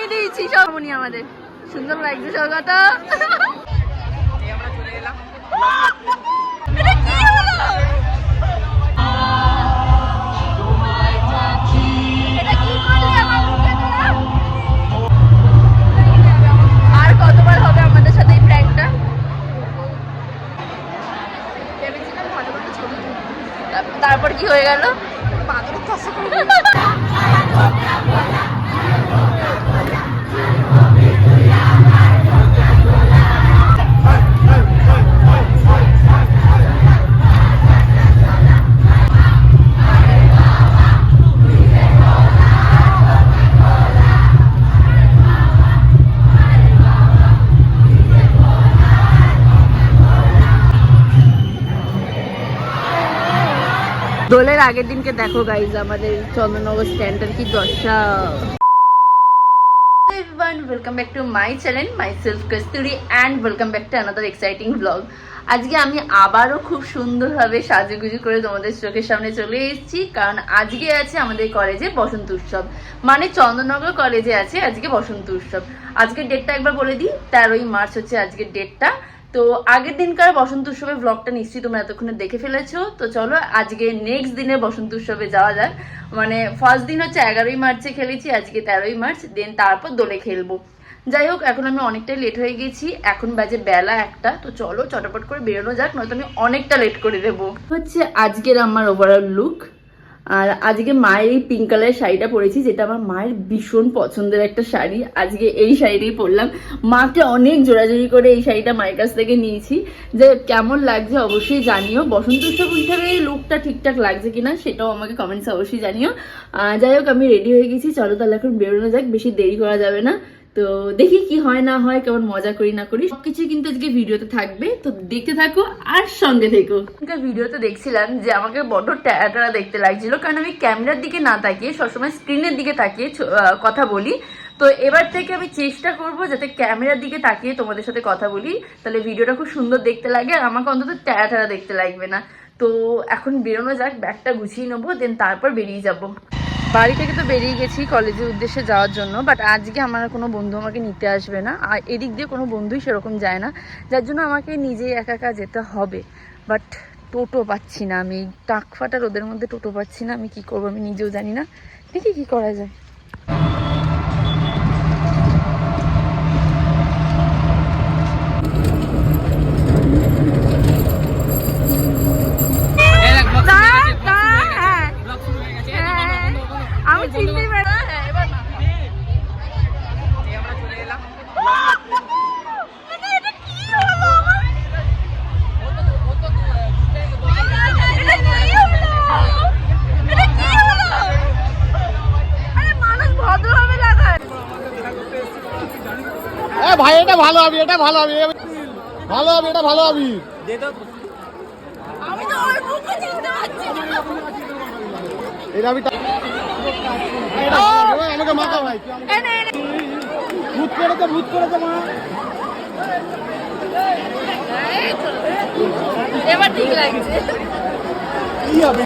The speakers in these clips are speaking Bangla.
বানিয়ে দিয়েছি সবনি আমাদের সুন্দর লাগছে সৌগত আর কতবার হবে আমাদের সাথে এই প্র্যাঙ্কটা তারপর কি হয়ে গেল দোলের আগের দিনকে দেখো গাইজ আমাদের চন্দননগর স্ট্যান্ডের কি দশা welcome back to my channel myself Kasturi and welcome back to another exciting blog. আজকে আমি আবারও খুব সুন্দরভাবে সাজুগুজু করে তোমাদের চোখের সামনে চলে এসেছি, কারণ আজকে আছে আমাদের কলেজে বসন্ত উৎসব, মানে চন্দননগর কলেজে আছে আজকে বসন্ত উৎসব। আজকের ডেটটা একবার বলে দিই, 13ই মার্চ হচ্ছে আজকের ডেটটা। তো আগের দিনকার বসন্ত উৎসবের ব্লগটা নিশ্চয়ই তোমরা এতক্ষণে দেখে ফেলেছো। তো চলো আজকে নেক্সট দিনের বসন্ত উৎসবে যাওয়া যাক। মানে ফার্স্ট দিন হচ্ছে 11ই মার্চে খেলেছি, আজকে 13ই মার্চ, দেন তারপর দোলে খেলবো। যাই হোক, এখন আমি অনেকটাই লেট হয়ে গেছি, এখন বাজে বেলা 1টা। তো চলো চটাপট করে বেরোনো যাক, নয়তো আমি অনেকটা লেট করে দেবো। হচ্ছে আজকের আমার ওভারঅল লুক। আর আজকে মায়ের এই পিঙ্ক কালারের শাড়িটা পরেছি, যেটা আমার মায়ের ভীষণ পছন্দের একটা শাড়ি। আজকে এই শাড়িটাই পরলাম, মাকে অনেক জোরাজোরি করে এই শাড়িটা মায়ের কাছ থেকে নিয়েছি। যে কেমন লাগছে অবশ্যই জানিও, বসন্ত উৎসব হিসাবে এই লুকটা ঠিকঠাক লাগছে কিনা সেটাও আমাকে কমেন্টসে অবশ্যই জানিও। যাই হোক, আমি রেডি হয়ে গেছি, চলো তাহলে এখন বেরোনো যাক, বেশি দেরি করা যাবে না। তো দেখি কি হয় না হয়, কেমন মজা করি না করি, সবকিছু কিন্তু আজকে ভিডিওতে থাকবে। তো দেখতে থাকো আর সঙ্গে থেকো। ভিডিওতে দেখছিলাম যে আমাকে বড্ড ট্যারা দেখতে লাগছিল, কারণ আমি ক্যামেরার দিকে না তাকিয়ে সবসময় স্ক্রিনের দিকে তাকিয়ে কথা বলি। তো এবার থেকে আমি চেষ্টা করব যাতে ক্যামেরার দিকে তাকিয়ে তোমাদের সাথে কথা বলি, তাহলে ভিডিওটা খুব সুন্দর দেখতে লাগে আর আমাকে অন্তত ট্যারা দেখতে লাগবে না। তো এখন বেরোনো যাক, ব্যাগটা গুছিয়ে নেবো, দেন তারপর বেরিয়ে যাবো। বাড়ি থেকে তো বেরিয়ে গেছি কলেজের উদ্দেশ্যে যাওয়ার জন্য, বাট আজকে আমার কোনো বন্ধু আমাকে নিতে আসবে না, আর এদিক দিয়ে কোনো বন্ধুই সেরকম যায় না, যার জন্য আমাকে নিজেই একা একা যেতে হবে। বাট টোটো পাচ্ছি না, আমি টাক ফাটা রোদের মধ্যে টোটো পাচ্ছি না, আমি কি করবো আমি নিজেও জানি না, দেখি কি করা যায়। আমি চিনতেই পারি না। এবার না আমরা চলে এলাম। এটা কি হলো আমার? এটা কি হলো? আরে মানুষ ভদ্র হবে লাগায়। এ ভাই, এটা ভালো হবে, এটা ভালো হবে, ভালো হবে, এটা ভালো হবে। আমি তো ওর মুখে চিনতে পারছি না। এটা আমি আমাকে মাথা ভাই ভূত করেছে মা। এবার ঠিক লাগছে। কি হবে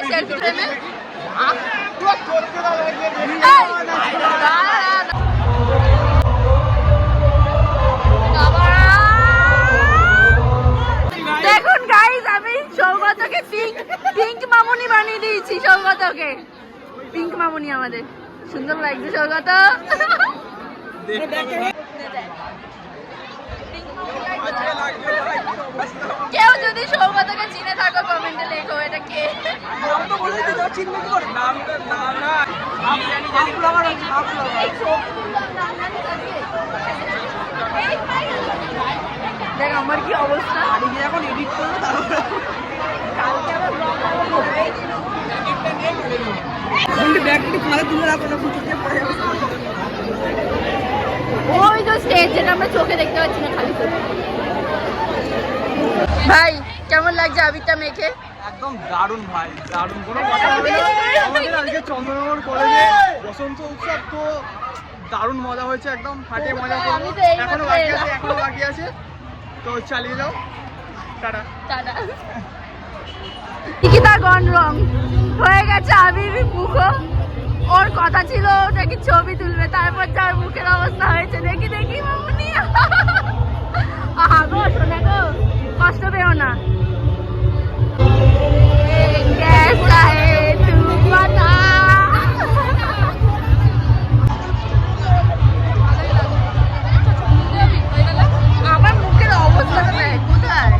দেখুন গাইজ, আমি সৌগতকে পিঙ্ক মামুনি বানিয়ে দিয়েছি। সৌগতকে পিঙ্ক মামুনি আমাদের সুন্দর লাগছে। সৌগত কেউ যদি সৌগতকে চিনে থাকো কমেন্টে লেখো এটা কে। দেখ আমার কি অবস্থা, এখন এডিট করবো তারপরে কালকে আবার ব্লগ বানাবো। ওই যে স্টেজ, যেটা আমরা চোখে দেখতে পাচ্ছি না, খালি চোখে। ভাই কেমন লাগছে আবিরটা মেখে? একদম দারুণ ভাই, দারুণ, কোনো কথা হবে না। আমাদের আজকে চন্দননগর কলেজে বসন্ত উৎসব, তো দারুণ মজা হয়েছে, একদম ফাটে মজা করবো। এখনো বাকি আছে, তো চালিয়ে যাও। টাটা টাটা। নিকিতা গন রং হয়ে গেছে আবির মুখো, ওর কথা ছিল নাকি ছবি তুলবে, তারপর যার মুখের অবস্থা হয়েছে দেখি দেখি মামুনি। আহা গো শোনা গো, কষ্ট পেও না। कैसा है तू बता। আমার মুখের অবস্থাটা দেখ কোথায়।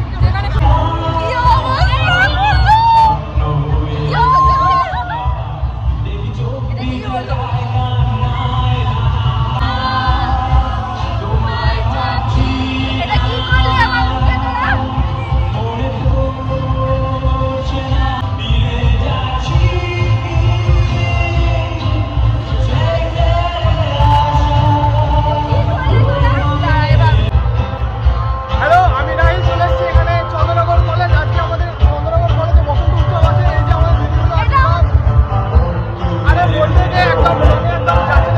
হ্যালো, আমি রাহিল চলে এসেছি এখানে চন্দ্রনগর কলেজ। আজকে আমাদের চন্দ্রনগর কলেজে বসন্ত উৎসব আছে। এই যে আমাদের দিদিগুলো আছে সব। আরে বলতে যে একদম রঙে একদম যাচ্ছে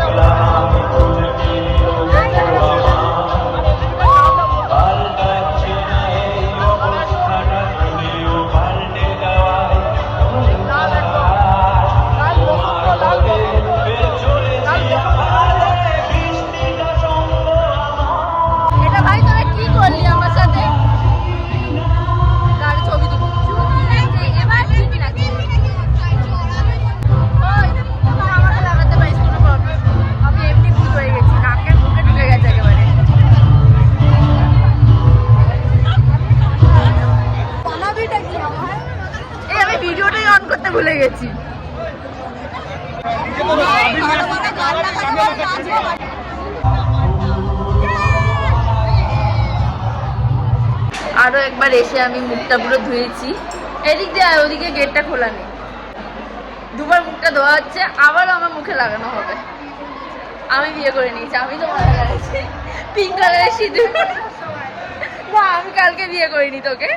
এটা ভাই তোরা কি করলি আমার সাথে? গাড়ি ছবি তুলি এবার ঠিক লাগছে। আমাকে লাগাতে পারিস, কোনো প্রবলেম। আমি এমনি ভূত হয়ে গেছি, নাকের মুখে ঢুকে গেছে একেবারে। এই আমি ভিডিওটাই অন করতে ভুলে গেছি। আরো একবার এসে আমি মুখটা পুরো ধুয়েছি। এদিক দিয়ে আর ওদিকে গেটটা খোলা নেই, দুবার মুখটা ধোয়া হচ্ছে, আবারও আমার মুখে লাগানো হবে। আমি বিয়ে করে নিয়েছি, আমি তো মাথা লাগাইছি পিঙ্ক কালারের সিঁদুর। না আমি কালকে বিয়ে করিনি তোকে।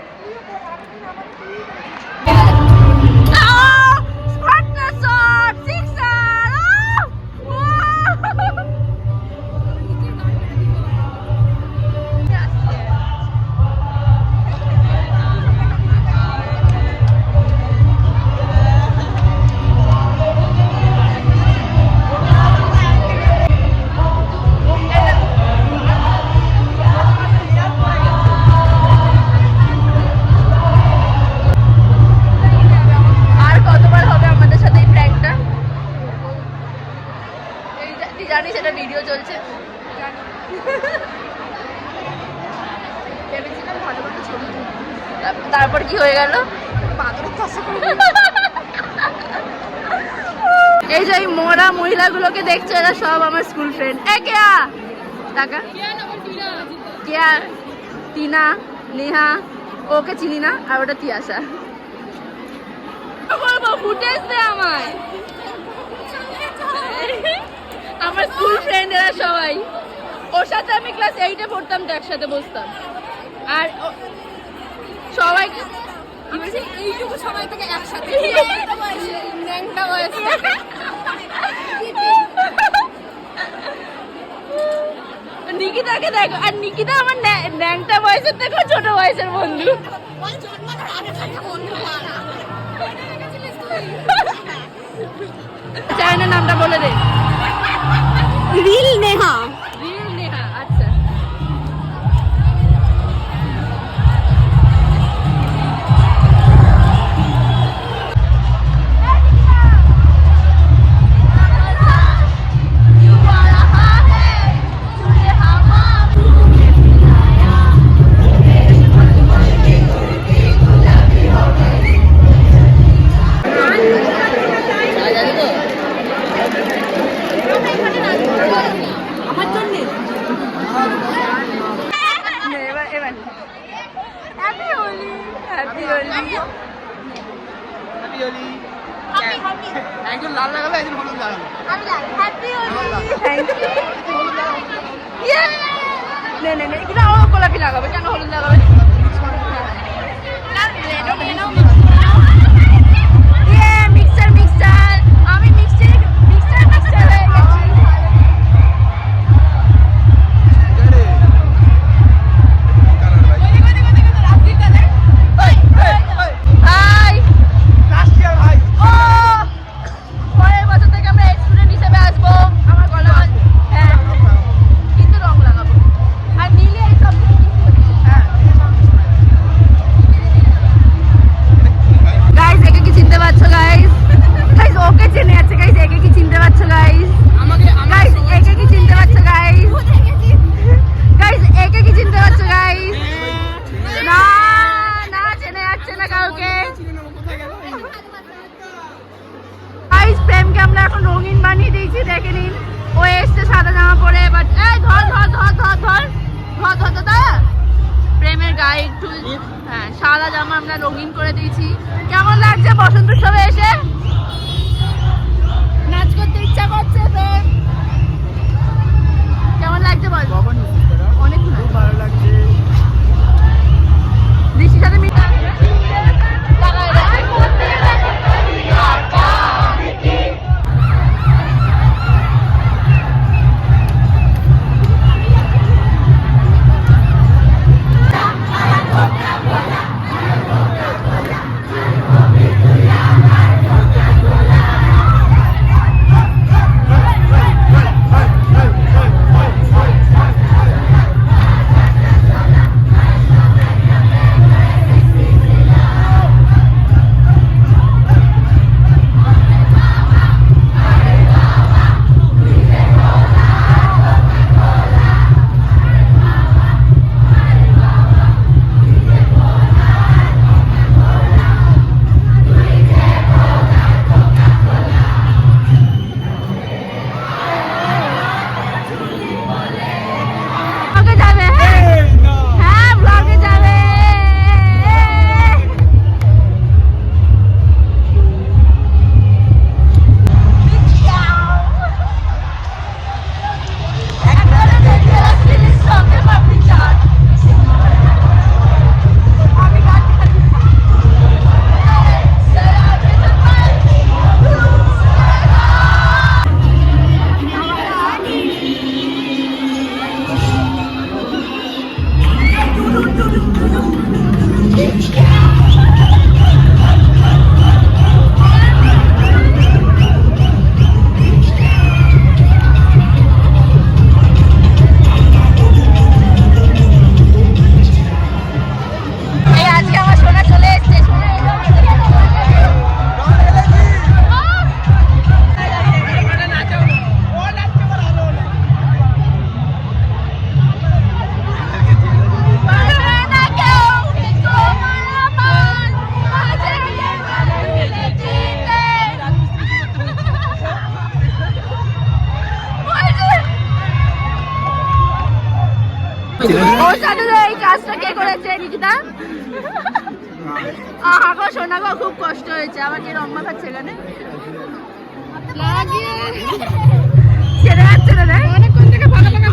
জানি সেটা ভিডিও চলছে। তারপর কি হয়ে গেল? এই যে মোরা মহিলাগুলোকে দেখছো, এরা সব আমার স্কুল ফ্রেন্ড। কেয়া টাকা কেয়া, টিনা, নেহা, ওকে চিনি না, আর ওটা তিয়াসা। বলবো ফুটেজ দে আমায়। আমার স্কুল ফ্রেন্ড এরা সবাই। ওর সাথে আমি ক্লাস 8-এ পড়তাম, তো একসাথে বসতাম। আর সবাই এইটুকু সময় থেকে একসাথে নিকিতাকে দেখো, আর নিকিতা আমার ন্যাংটা বয়সের দেখো ছোট বয়সের বন্ধু। চ্যানেলের নামটা বলে দে। রিল নেহা। রিল নেহা, আচ্ছা। একজন লাল লাগাবে, একজন হলুদ লাগাবে। গোলাপি লাগাবে কেন, হলুদ লাগাবে? মিক্সচার মিক্সচার, আমি মিক্সচার মিক্সচার মিক্সচার হয়ে গেছি। হাই লাস্ট ইয়ার ভাই। ও পরের বছর থেকে আমরা স্টুডেন্ট ম্যামকে আমরা এখন রঙিন বানিয়ে দিয়েছি, দেখে নিন। ও এসছে সাদা জামা পরে, বাট এই ধর ধর ধর ধর ধর ধর ধর দাদা, প্রেমের গায়ে একটু হ্যাঁ সাদা জামা আমরা রঙিন করে দিয়েছি। কেমন লাগছে বসন্ত উৎসবে এসে? নাচ করতে ইচ্ছা করছে প্রেম? কেমন লাগছে বল? অনেক ভালো লাগছে। বৃষ্টির সাথে মিশে ওর সাথে এই কাজটা কে করেছে? নিকিতা। আহা গো সোনা গো, খুব কষ্ট হয়েছে। আবার কি রম্মা খাচ্ছে এখানে? ছেড়ে যাচ্ছে না রে, অনেকক্ষণ থেকে ফাঁকা ফাঁকা।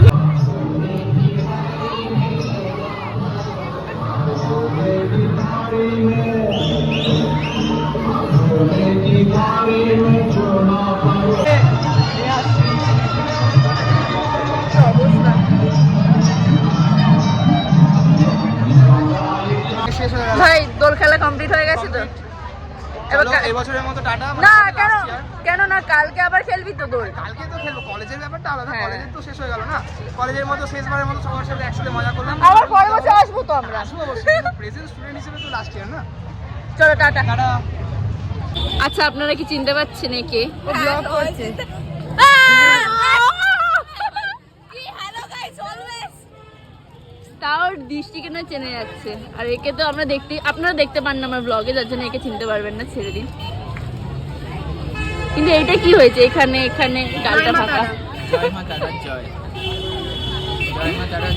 ভাই দোল খেলা কমপ্লিট হয়ে গেছে তো? এবছরের মতো টাটা। না কেন কেন না, কালকে আবার খেলবি তো দোল? কালকে তো খেলবো, কলেজের ব্যাপারটা আলাদা। কলেজের তো শেষ হয়ে গেল না, কলেজের মতো শেষবারের মতো সবার সাথে একসাথে মজা করলাম। আবার পরের বছর আসবো তো আমরা। আসবো অবশ্যই, প্রেজেন্ট স্টুডেন্ট হিসেবে তো লাস্ট ইয়ার না। চলো টাটা। টাটা। আচ্ছা আপনারা কি চিনতে পারছেন একে? ও ব্লগ করছে। তাও দৃষ্টিকে না চেনে যাচ্ছে, আর একে তো আমরা আপনারা দেখতে পান না আমার ব্লগে, যার জন্য একে চিনতে পারবেন না, ছেড়ে দিন। কিন্তু এইটা কি হয়েছে এখানে? এখানে গালটা ফাঁকা। জয় মা তারা জয়। জয় মা তারা।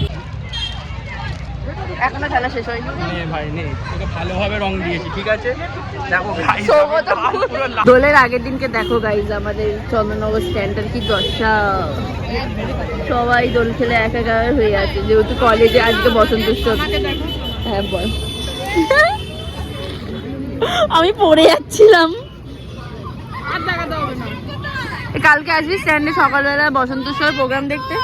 এখনো খেলা শেষ হয়নি। ভাই নেই, তোকে ভালোভাবে রং দিয়েছি, ঠিক আছে? দেখো ভাই, দোলের আগের দিনকে দেখো গাইজ, আমাদের চন্দননগর স্ট্যান্ডটার কি দশা। সবাই দোল খেলে একাকার হয়ে আছে, যেহেতু কলেজে আজকে বসন্ত উৎসব। হ্যাঁ বল। আমি পড়ে যাচ্ছিলাম। কালকে আসবি স্ট্যান্ডে সকালবেলা বসন্ত উৎসবের প্রোগ্রাম দেখতে।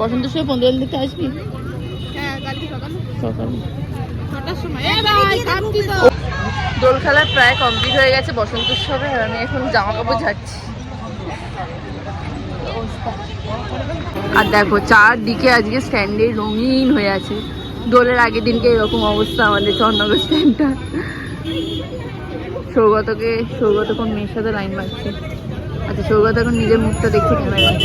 বসন্ত উৎসবের পঞ্চায়েত দেখতে আসবি? দোল খেলা প্রায় কমপ্লিট হয়ে গেছে বসন্ত উৎসবে, আর আমি এখন জামা কাপড় ঝাড়ছি। আর দেখো চারদিকে আজকে স্ট্যান্ডে রঙিন হয়ে আছে। দোলের আগের দিনকে এরকম অবস্থা আমাদের চন্দননগর স্ট্যান্ডটা। সৌগত কোন মেয়ের সাথে লাইন মারছে। আচ্ছা সৌগত এখন নিজের মুখটা দেখছে ক্যামেরায়।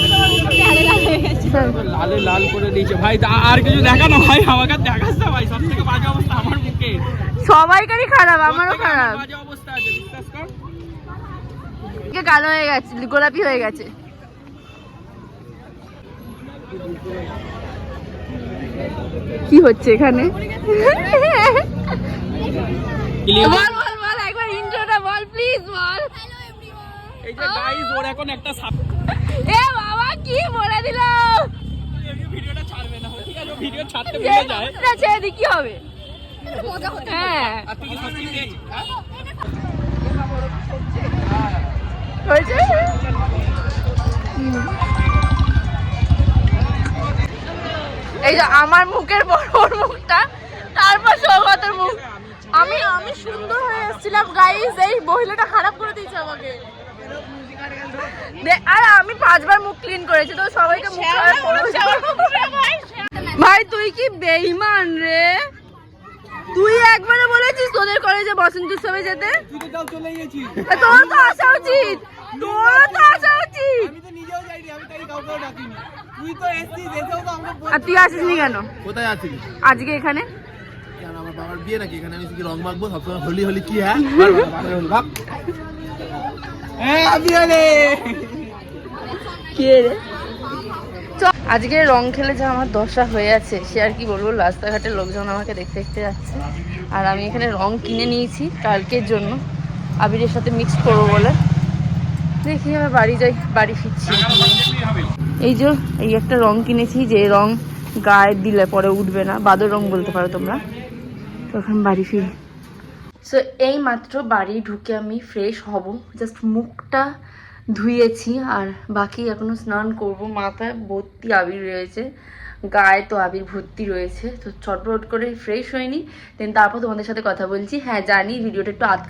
লালে লাল করে দিয়েছে ভাই, আর কিছু দেখানো ভাই, আমাকে দেখাস না ভাই, সবথেকে বাজে অবস্থা আমার মুখে। সবাইকারই খারাপ, আমারও খারাপ। বাজে অবস্থা আছে, বিশ্বাস কর। কালো হয়ে গেছে, গোলাপি হয়ে গেছে। কি হচ্ছে এখানে? বল বল বল, একবার ইন্ট্রোটা বল প্লিজ বল। এই যে গাইস, ওর এখন একটা এ বাবা কি বলে দিল। ভিডিওটা ছাড়বে না, ঠিক আছে? ভিডিও ছাড়তে ভুলে যায়। না ছেড়ে দি, কি হবে? হ্যাঁ আর তুই কি সত্যি পেয়েছিস? হয়েছে। এই যে আমার মুখের বড় ওর মুখটা, তারপর সৌগতের মুখ। আমি সুন্দর হয়ে এসেছিলাম গাইস, এই মহিলাটা খারাপ করে দিয়েছে আমাকে। আর আমি 5 বার মুখ ক্লিন করেছি, তো সবাইকে মুখ ভাই তুই কি বেঈমান রে। তুই একবারে বলেছিস তোদের কলেজে বসন্ত উৎসবে যেতে, চলে গেছি। তোর তো আসা উচিত, তোর তো আসা উচিত। আমি তো নিজেও যাইনি, আমি তাই কাউকে ডাকিনি। তুই তো এসেছিস, এসেও তো আমাকে আর তুই আসিসনি কেন? কোথায় আছিস? আজকে এখানে কেন আমার বাবার বিয়ে নাকি? এখানে আমি কি রং মাখবো সবসময়? হোলি হোলি কি? হ্যাঁ হ্যাঁ আমি আরে কে রে? আজকে রং খেলে যা আমার দশা হয়ে আছে সে আর কি বলবো। রাস্তাঘাটের লোকজন আমাকে দেখতে দেখতে যাচ্ছে, আর আমি এখানে রং কিনে নিয়েছি কালকের জন্য আবিরের সাথে মিক্স করবো বলে। দেখি আবার বাড়ি যাই, বাড়ি ফিরছি। এই যে এই একটা রং কিনেছি, যে রং গায়ে দিলে পরে উঠবে না, বাদর রং বলতে পারো তোমরা। তো এখন বাড়ি ফিরি। সো এই মাত্র বাড়ি ঢুকে আমি ফ্রেশ হব, জাস্ট মুখটা ধুয়েছি আর বাকি এখনো স্নান করব। মাথায় ভর্তি আবির রয়েছে, গায়ে তো আবির ভর্তি রয়েছে, তো চটপট করে ফ্রেশ হয়নি। দেন তারপর তোমাদের সাথে কথা বলছি। হ্যাঁ জানি ভিডিওটা একটু আধ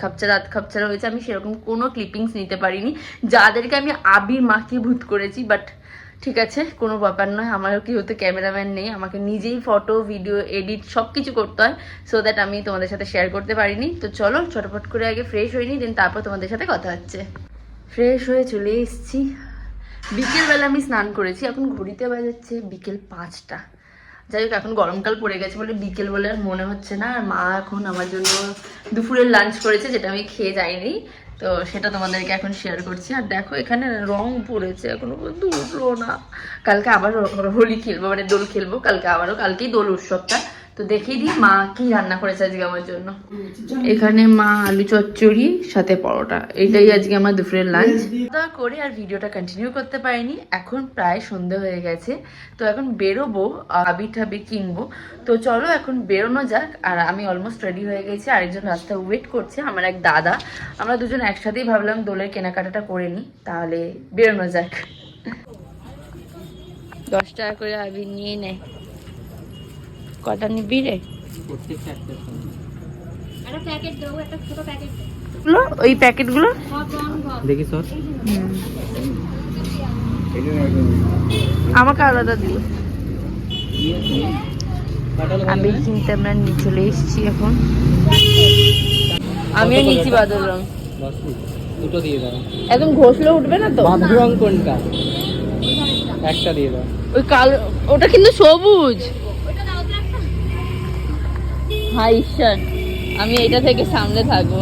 খাপচারা হয়েছে, আমি সেরকম কোনো ক্লিপিংস নিতে পারিনি যাদেরকে আমি আবির মাখিয়ে ভূত করেছি, বাট ঠিক আছে, কোনো ব্যাপার নয়। আমারও কি হতে ক্যামেরাম্যান নেই, আমাকে নিজেই ফটো ভিডিও এডিট সব কিছু করতে হয়, সো দ্যাট আমি তোমাদের সাথে শেয়ার করতে পারিনি। তো চলো চটপট করে আগে ফ্রেশ হয়নি, দেন তারপর তোমাদের সাথে কথা হচ্ছে। ফ্রেশ হয়ে চলে এসেছি। বিকেলবেলা আমি স্নান করেছি, এখন ঘড়িতে বাজাচ্ছে বিকেল 5টা। যাই হোক এখন গরমকাল পড়ে গেছে বলে বিকেল বলে আর মনে হচ্ছে না। আর মা এখন আমার জন্য দুপুরের লাঞ্চ করেছে, যেটা আমি খেয়ে যাইনি, তো সেটা তোমাদেরকে এখন শেয়ার করছি। আর দেখো এখানে রং পড়েছে, এখনো পর্যন্ত উঠলো না। কালকে আবার হোলি খেলবো, মানে দোল খেলবো কালকে আবারও, কালকেই দোল উৎসবটা। তো দেখিয়ে দিই মা কি রান্না করেছে আজকে আমার জন্য। এখানে মা আলু চচ্চড়ি সাথে পরোটা, এটাই আজকে আমার দুপুরের লাঞ্চ। করে আর ভিডিওটা কন্টিনিউ করতে পারিনি, এখন প্রায় সন্ধে হয়ে গেছে। তো এখন বেরোবো, আবির টাবির কিনবো। তো চলো এখন বেরোনো যাক। আর আমি অলমোস্ট রেডি হয়ে গেছি, আরেকজন রাস্তায় ওয়েট করছে, আমার এক দাদা। আমরা দুজন একসাথেই ভাবলাম দোলের কেনাকাটাটা করে নিই, তাহলে বেরোনো যাক। 10 টাকা করে আবির নিয়ে নেয়। কটা নিবি রে? ওই প্যাকেটগুলো দেখি স্যার, আমাকে আলাদা দিও। আবির কিনতে আমরা নিয়ে চলে এসেছি এখন। আমিও নিচ্ছি বাদল রং। দুটো দিয়ে দাও। একদম ঘষলে উঠবে না তো? বাদল রং কোনটা? একটা দিয়ে দাও। ওই কালো, ওটা কিন্তু সবুজ। হাই ঈশ্বর, আমি এটা থেকে সামনে থাকবো,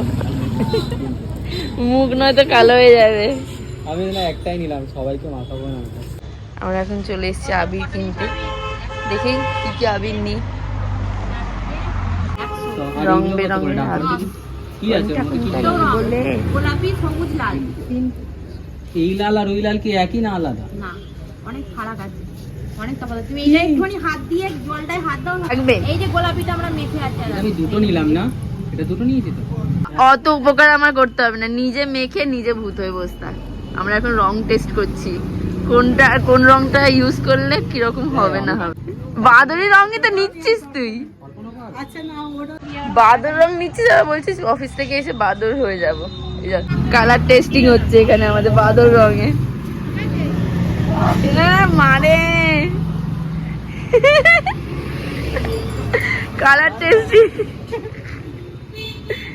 মুখ নয়তো কালো হয়ে যাবে। আমি না একটাই নিলাম, সবাইকে মাখাবো না। আমরা এখন চলে এসেছি আবির কিনতে, দেখি কি কি আবির নিই। রং বেরঙের আবির কি আছে বলে? গোলাপি, সবুজ, লাল। এই লাল আর ওই লাল কি একই না আলাদা? না, অনেক ফারাক আছে, অনেক তফাৎ আছে। তুমি এইটা একটুখানি হাত দিয়ে জলটায় হাত দাও না, থাকবে। এই যে গোলাপিটা আমরা মেখে আছে। আমি দুটো নিলাম না, এটা দুটো নিয়েছি তো। অত উপকার আমার করতে হবে না, নিজে মেখে নিজে ভূত হয়ে বসে থাক। আমরা এখন রং টেস্ট করছি, কোনটা কোন রংটা ইউজ করলে কিরকম হবে না হবে। বাদরি রঙই তো নিচ্ছিস তুই। বাদর রং নিচ্ছিস আর বলছিস অফিস থেকে এসে বাদর হয়ে যাবো। কালার টেস্টিং হচ্ছে এখানে আমাদের বাদর রঙে। মারে কালার টেস্টিং।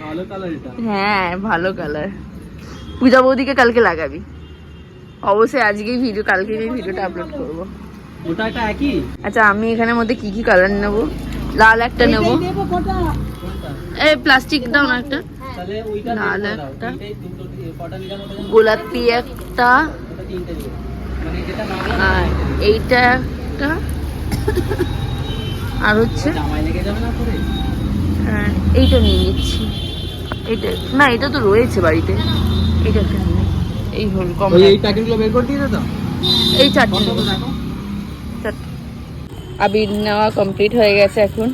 ভালো কালার এটা। হ্যাঁ ভালো কালার। পূজা বৌদিকে কালকে লাগাবি অবশ্যই। আজকেই ভিডিও, কালকে ভিডিওটা আপলোড করবো। ওটা একটা একই। আচ্ছা আমি এখানের মধ্যে কি কি কালার নেবো? লাল একটা নেবো, এই প্লাস্টিক দাও না একটা, তাহলে ওইটা লাল দাও, একটা, এইটাই দুটো দিয়ে গোলাপি একটা, আর এইটা একটা, আর হচ্ছে এইটা নিয়ে নিচ্ছি। এইটা না, এটা তো রয়েছে বাড়িতে, এইটা একটা নিয়ে নিই। এই হল কম, এই প্যাকেটগুলো বের করে দিয়েছে তো। এই চারটে আবির নেওয়া কমপ্লিট হয়ে গেছে। এখন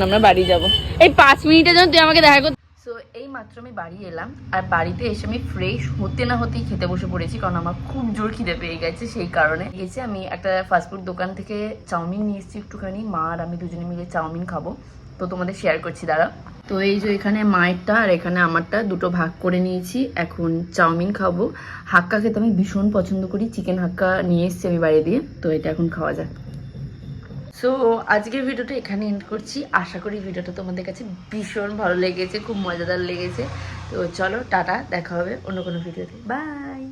আমরা বাড়ি যাব। এই 5 মিনিটের জন্য তুই আমাকে দেখা কর। সো এই মাত্র আমি বাড়ি এলাম, আর বাড়িতে এসে আমি ফ্রেশ হতে না হতেই খেতে বসে পড়েছি, কারণ আমার খুব জোর খিদে পেয়ে গেছে। সেই কারণে গেছি আমি একটা ফাস্টফুড দোকান থেকে চাউমিন নিয়ে এসেছি একটুখানি। মা আর আমি দুজনে মিলে চাউমিন খাবো, তো তোমাদের শেয়ার করছি দাঁড়া। তো এই যে এখানে মায়েরটা আর এখানে আমারটা দুটো ভাগ করে নিয়েছি। এখন চাউমিন খাবো। হাক্কা খেতে আমি ভীষণ পছন্দ করি, চিকেন হাক্কা নিয়ে এসেছি আমি বাইরে দিয়ে, তো এটা এখন খাওয়া যাক। সো আজকের ভিডিওটা এখানে এন্ড করছি। আশা করি ভিডিওটা তোমাদের কাছে ভীষণ ভালো লেগেছে, খুব মজাদার লেগেছে। তো চলো টাটা, দেখা হবে অন্য কোনো ভিডিওতে। বাই।